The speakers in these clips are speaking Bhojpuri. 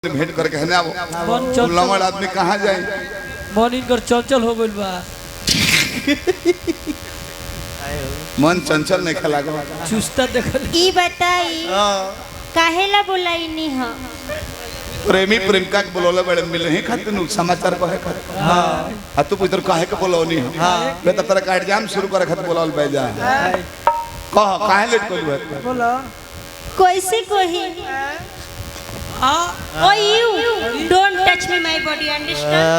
भेंट करके है ना वो लंगड़ आदमी कहाँ जाए मन इनकर चंचल हो गइल बा। मन चंचल नहीं खेला चुस्ता देखल ई बताई काहेला बोलाइनी ह प्रेमी प्रेमिका के बोलोले बड़े मिले ही खातिर नु समाचार कहे खातिर हां आ तू इधर काहे के बोलौनी ह मैं तो तेरा एग्जाम शुरू करे खातिर बोलावल बे जा कह काहे लेट कइल बा बोला कैसे कोही Oh you don't touch me my body understand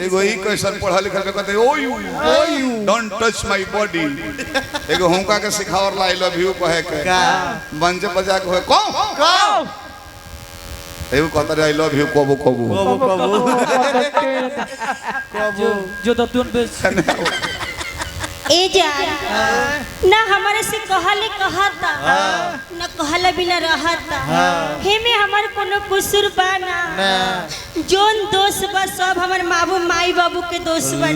एगो ई क्वेश्चन पढ़ा लिखल के कहते ओ you don't touch my body एगो हुंका के सिखावर ला आई लव यू कहे के बंज बजा के को एगो कहता रे आई लव यू कबो जो दतुन पे ए जान ना हमारे से कहले कहता ना कहला बिना रहता हे में हमार कोनो कुसुर बा ना जोन दोस्त बा सब हमार माबू माई बाबू के दोस्त बा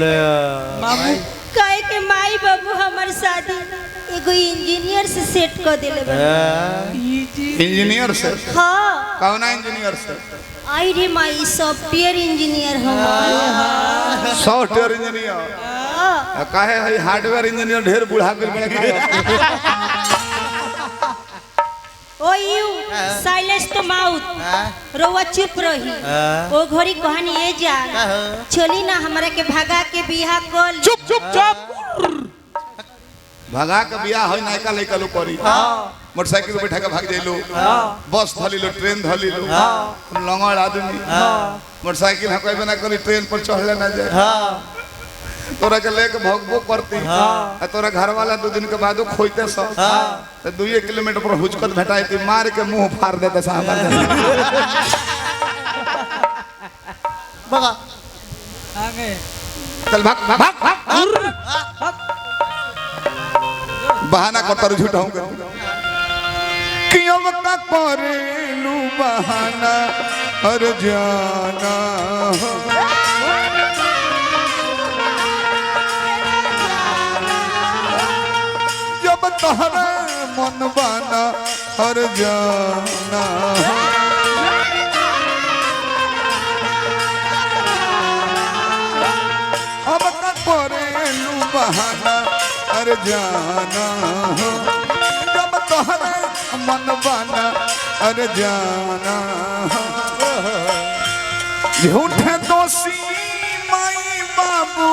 माबू काहे के माई बाबू हमार शादी एगो इंजीनियर से सेट कर देले बा इंजीनियर से हां कौन इंजीनियर से आई रे माई सॉफ्टवेयर इंजीनियर हम सॉफ्टवेयर इंजीनियर काहे है हार्डवेयर इंजीनियर ढेर बुढ़ा कर बड़े ओ यू साइलेंस तो माउथ रोवा चुप रही ओ घड़ी कहानी ए जा चली ना हमरा के भगा के बियाह कर चुप चुप चुप भगा के बियाह होई नायका लइका लो करी मोटरसाइकिल पे बैठा के भाग जाइलो बस धली लो ट्रेन धली लो लंगड़ आदमी मोटरसाइकिल हकई बना करी ट्रेन पर चढ़ले ना जाए तोरा के लेके भगबो करती आ तोरा घर वाला 2 दिन के बाद खोइते स तो 2 किलोमीटर पर हुचकत भेटाई मार के मुंह फाड़ देते साहब बगा आगे चल भाग भाग भाग बहाना करता झूठा हूं क्यों का करेलू बहाना हर जाना जब तोहरा मन बाना हर जाना अब का करेलू बहाना हर जाना जब तोहरा मन बाना हर जाना झूठे दोषी माई बाबू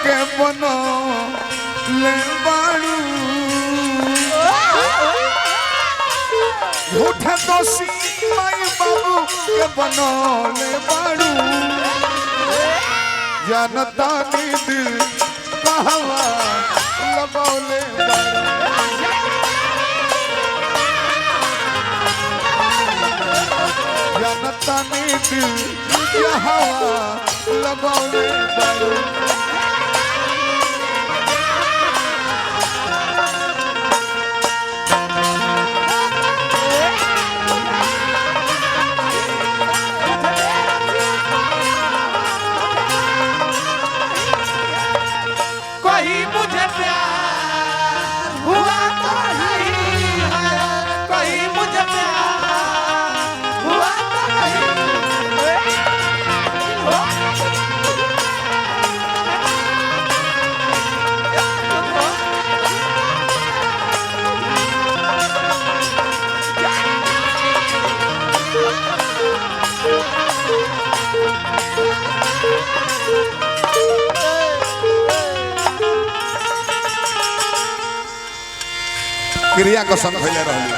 के बनो ले बाड़ू झूठे दोषी माई बाबू के बनो ले बाड़ू जानता नहीं दिल कहवा लगौले जानता नहीं दिल कहवा लगौले बाड़ू क्रिया कसम खैले रहली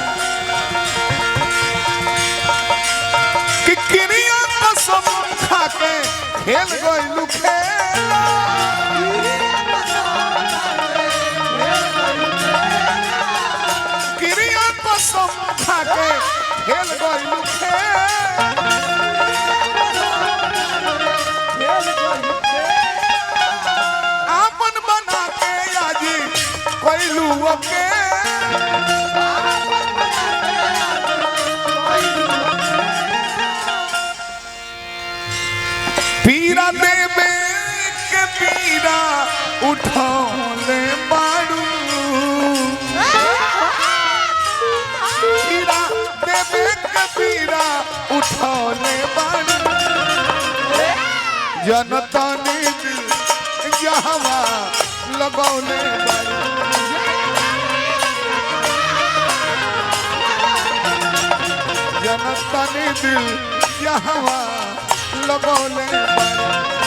कि क्रिया कसम खा के खेल गइलू खेला क्रिया कसम खा के खेल गइलू आपन बना के आजी कइलू ओके पीरा देवे के पीरा उठौले बाड़ू पीरा बथौले बाड़ी जनतानी दिल जहवा लगौले बाड़ी जनतानी दिल जहवा लगौले बाड़ी